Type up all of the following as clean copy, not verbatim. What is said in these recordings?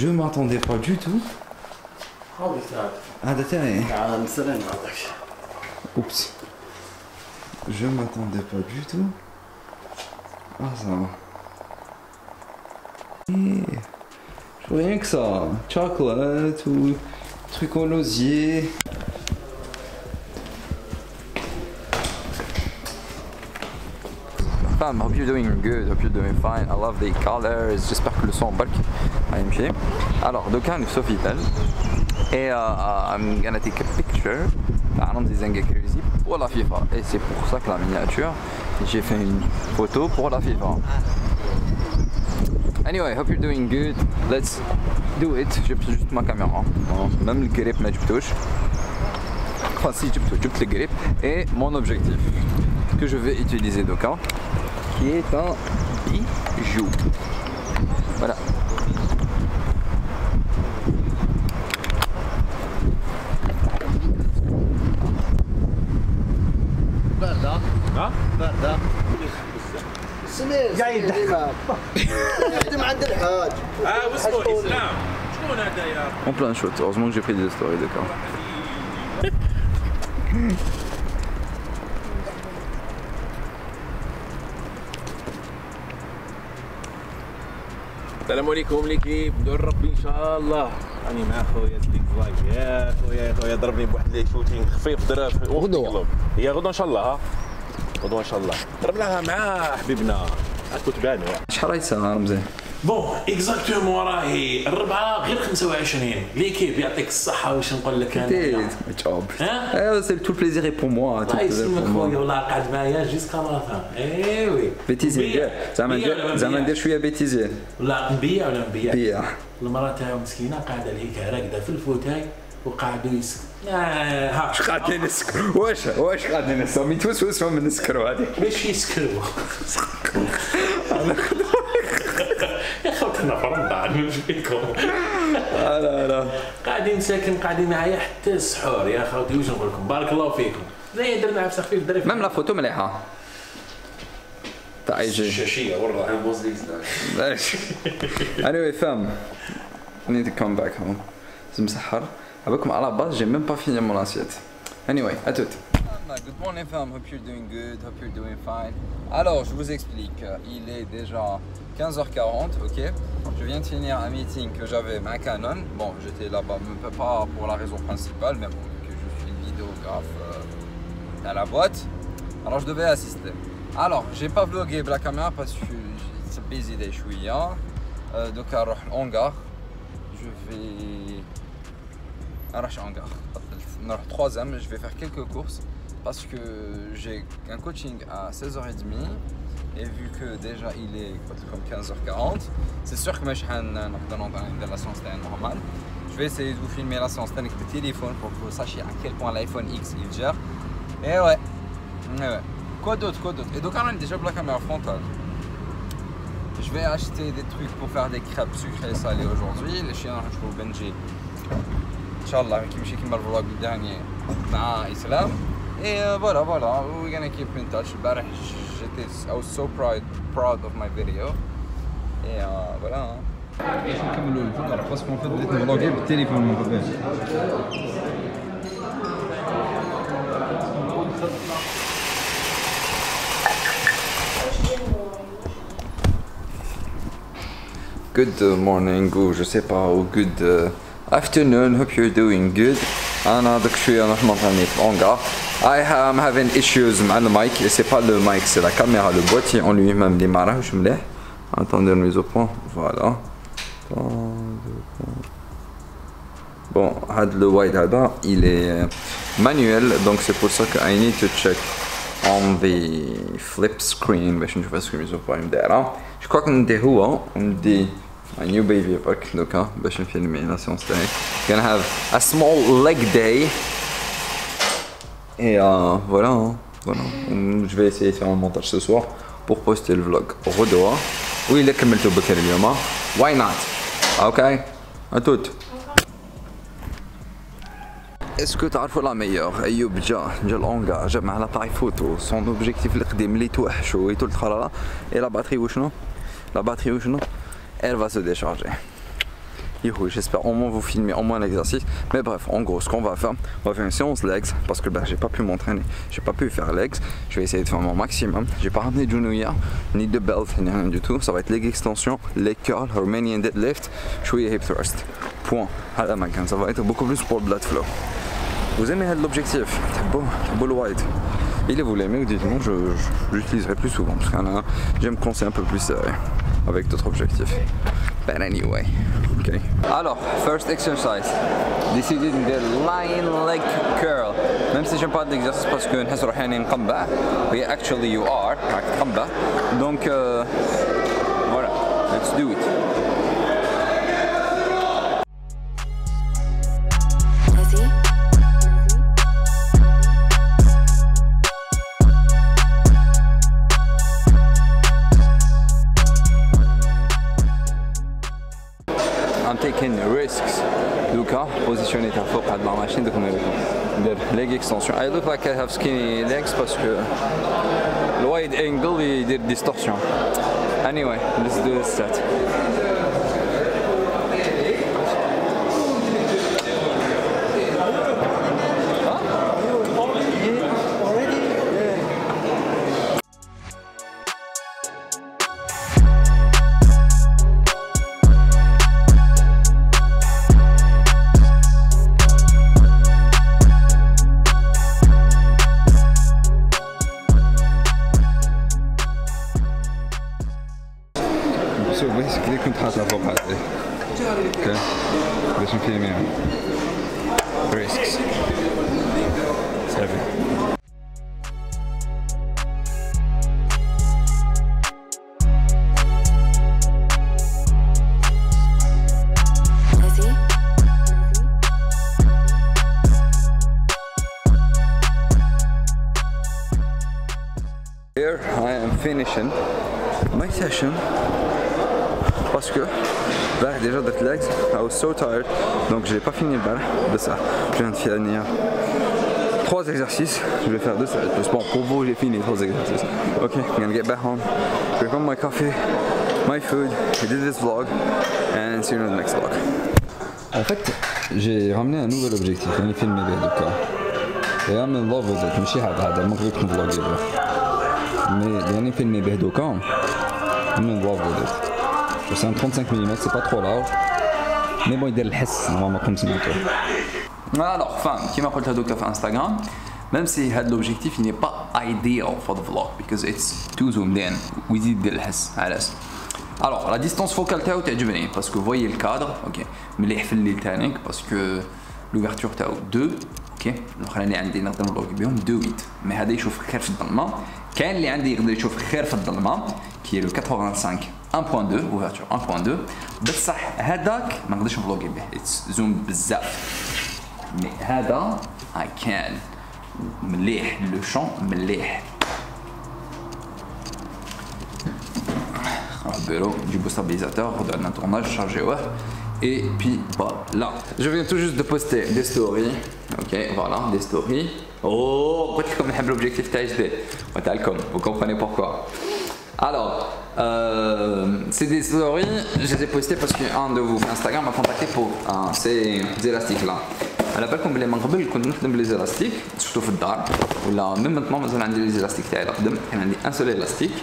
Je m'attendais pas du tout. Ah d'accord. Oups. Je m'attendais pas du tout. Ah ça va. Je vois rien que ça. Chocolat ou truc en osier. Fam, hope you're doing good, hope you're doing fine. I love the colors. J'espère que le son balk va me. Alors, donc on est sur Vitel et I'm gonna take a picture d'un design crazy pour la FIFA. Et c'est pour ça que la miniature, j'ai fait une photo pour la FIFA. Anyway, hope you're doing good. Let's do it. J'ai pris juste ma caméra. Même le grip m'a touche. Enfin si, j'ai le grip. Et mon objectif que je vais utiliser donc, qui est un bijou. Voilà. باردة ها؟ باردة سمير قاعد يخدم عند الحاج واسمه اسلام شكون هذا يا En plein shot, heureusement que j'ai pris des stories d'accord. السلام عليكم ليكيب ندور ربي ان شاء الله راني مع خويا ديك فلاي يا خويا ضربني بواحد لي شوتينغ خفيف ضرب غدوه هي غدوه ان شاء الله ها غدوه ان شاء الله ضربناها مع حبيبنا كنت بانوا شحال راهي الساعة رمزي؟ بون اكزاكتومون راهي الربعه غير 25 ليكيب يعطيك الصحه واش نقول لك انا جوب سي تو البليزير بور موا الله يسلمك خويا والله قاعد معايا جيسكا لافان ايوي بيتيزيان زعما ندير شويه بيتيزيان لا نبيع ولا نبيع بيع المراه تاعو مسكينه قاعده هيك راقده في الفوتاي وقاعدوا يسكروا واش قاعدين نسكروا واش قاعدين نسكروا ميتوسوس من نسكروا هذه باش يسكروا يا خوتنا فرندا نمشي فيكم لا قاعدين ساكن قاعدين معايا حتى السحور يا خوتي واش نقول لكم بارك الله فيكم زي درنا عفسه خفيف دري ميم لا فوتو مليحه تاع يجي الشاشيه والله ماشي anyway fam I need to come back home مسحر avec à la base j'ai même pas fini mon assiette anyway à toute. Good morning fam, hope you're doing good, hope you're doing fine. Alors je vous explique, il est déjà 15h40, ok. Je viens de finir un meeting que j'avais à Canon. Bon, j'étais là-bas, même pas pour la raison principale, mais bon, que je suis vidéographe à la boîte. Alors je devais assister. Alors j'ai pas vlogué la caméra parce que c'est busy day chouïa. Donc à hangar, je vais arracher hangar. Dans le troisième, je vais faire quelques courses parce que j'ai un coaching à 16h30 et vu que déjà il est comme 15h40, c'est sûr que je vais la séance normale. Je vais essayer de vous filmer la séance avec le téléphone pour que vous sachiez à quel point l'iPhone X il gère. Et ouais. Quoi d'autre et donc on a déjà la caméra frontale. Je vais acheter des trucs pour faire des crêpes sucrées et salées aujourd'hui. Les chiens, je trouve Benji. Inch'Allah, qui me comme le vlog dernier dans Islam. Et voilà, we're gonna keep in touch. I was so proud of my video. Et voilà. باش نكملوا الفيديو باسكو ان فيت بديت نفلوغي بالتليفون من قبل. Good morning ou je sais pas ou good afternoon, hope you're doing good. أنا داك شوية نروح نطلعني في الهانغار. I am having issues مع المايك et c'est pas le mic, c'est la caméra, le boîtier en lui-même اللي ما راهوش مليح. Attendez mise au point, voilà. Bon, le wide هذا il est manuel donc c'est pour ça que I need to check on the flip screen باش نشوف اسكو mise au point دايرة. Je crois que ندي هو ندي a new baby pack donc باش نفيلمي la séance تاعي. Gonna have a small leg day et voilà. Je vais essayer de faire un montage ce soir pour poster le vlog غدوة وإلا كملتو بكري اليوم why not ok à toute. Est-ce que تعرفوا la meilleure أيوب جا الأونغا جا مع l'appareil photo son objectif القديم اللي توحش ويتو الخرارة et la batterie وشنو elle va se décharger J'espère au moins vous filmer au moins l'exercice. Mais bref, en gros, ce qu'on va faire, on va faire une séance legs parce que j'ai pas pu m'entraîner, j'ai pas pu faire legs. Je vais essayer de faire mon maximum. J'ai pas ramené de Junuya, ni de belt, ni rien du tout. Ça va être leg extension, leg curl, Romanian deadlift, شوية hip thrust. Point. À la main, ça va être beaucoup plus pour le blood flow. Vous aimez l'objectif? Beau le wide. Et vous l'aimez, dites-moi, je l'utiliserai plus souvent parce que j'aime quand c'est un peu plus sérieux avec d'autres objectifs. But anyway, okay. Alors, first exercise. Décidez de faire lion leg curl. Même si j'aime pas d'exercice parce que نحس روحي نقبع, mais actually you are راك تقبع. Donc voilà, let's do it. I'm taking risks. Luca, positionné ta faux près de la machine de leg extension. I look like I have skinny legs parce que le wide angle il dit distorsion. Anyway, let's do this set. So basically كنت حاطها فوق هذه. اوكي. باش نفهمها. Risks. 7. Here I am finishing my session parce que déjà de legs, I was so tired, donc je n'ai pas fini de ça. Je viens de finir 3 exercices, je vais faire 2 sets. Bon, pour vous j'ai fini 3 exercices. Ok, I'm gonna get back home, drink my coffee, my food, I did this vlog, and see you in the next vlog. En fait, j'ai ramené un nouvel objectif, je vais filmer les deux cas. Et I'm in love with it, ماشي هذا ما قلت لكم vlog mais j'ai filmé les deux cas. I'm in love with it. C'est un 35 mm, c'est pas trop large. Mais bon, il y a le hess, normalement, comme c'est alors, qui m'a dit que sur Instagram, même si l'objectif n'est pas ideal pour le vlog, because it's too zoomed in, we did the hess. Alors, la distance focale تاعو تعجبني parce que vous voyez le cadre, ok. مليح في الليل تانيك parce que l'ouverture تاعو 2, ok. الاخرين اللي عندي نقدر نبلوك بهم 2.8, mais هذا يشوف خير في الظلمه. كاين اللي عندي يقدر يشوف خير في الظلمه qui est le 85 1.2 ouverture 1.2 بصح هذاك ما نقدرش نفلوغي به اتس زوم بزاف مي هذا I can مليح لو شون مليح نروح البيرو نجيبو ستابيليزاتور ناخدو عندنا tournage نشارجيوه et puis voilà. Je viens tout juste de poster des stories, ok, voilà, des stories. Oh, قلت لكم نحب l'objectif تاعي جديد وتاعكم, vous comprenez pourquoi. Alors, c'est des stories, je les ai postées parce qu'un de vous Instagram m'a contacté pour ces élastiques là. على بالكم بلي من قبل كنت نخدم بلي زيلاستيك شفتو في الدار ولا من maintenant مازال عندي لي زيلاستيك تاعي القدم كان عندي ان سول élastique.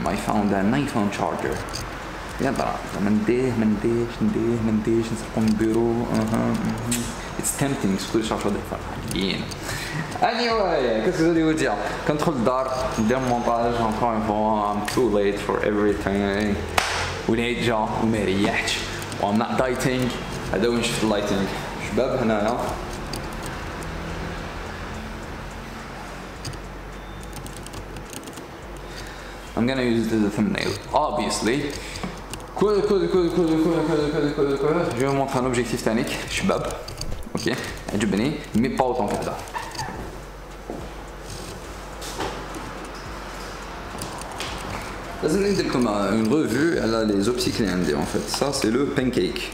I found an iPhone charger. يلا ما نديش نسرقو من البيرو. It's tempting سكول شارجو ديال فرحانين. Anyway, qu'est-ce que je voulais vous dire? Quand je rentre dans mon montage, encore une fois, I'm too late for everything. ولقيت جا ومريحتش. I'm not dieting. هذا وين شفت اللايتنج. شباب هنايا. I'm gonna use it as a thumbnail. Obviously. كل je vais vous montrer un objectif تانيك شباب. Ok, عجبني mais pas autant que ça. لازم ندير لكم une revue على les optiques اللي عندي en fait. Ça c'est le pancake.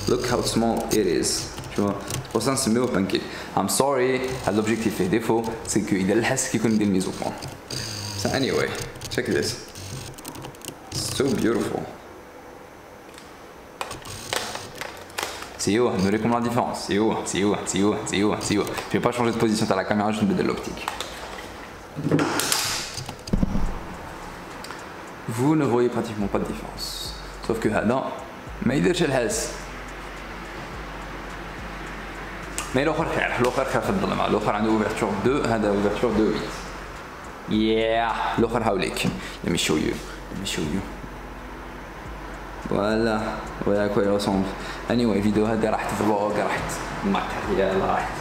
Look how small it is. Tu vois, pour ça نسميوه pancake. I'm sorry, هذا l'objectif فيه défaut, c'est que إذا الحس كيكون ندير mise au point. So anyway, check this. It's so beautiful. C'est où? Nوريكم la différence. C'est où? C'est où? C'est où? C'est où? C'est où? Je vais pas changer de position à la caméra, je vais mettre de l'optique. Vous ne voyez pratiquement pas de différence. Sauf que هذا ما يديرش الحس. Mais l'autre خير في الظلمة. الآخر عنده ouverture 2 هذا ouverture 2 8. Yeah. الآخر هاوليك. Let me show you. Let me show you. Voilà. Voilà à quoi il ressemble. Anyway, vidéo هذه راحت vlog راحت matériel راحت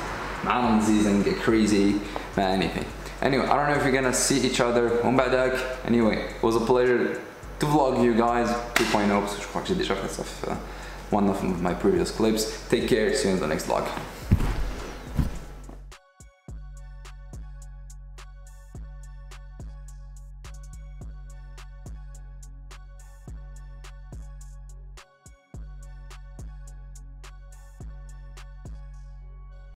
مع رمزي and get crazy ما anything. Anyway, I don't know if you're gonna see each other. ومن بعدك. Anyway, it was a pleasure to vlog you guys 2.0 parce que je crois que j'ai déjà fait ça في one of my previous clips. Take care. See you in the next vlog.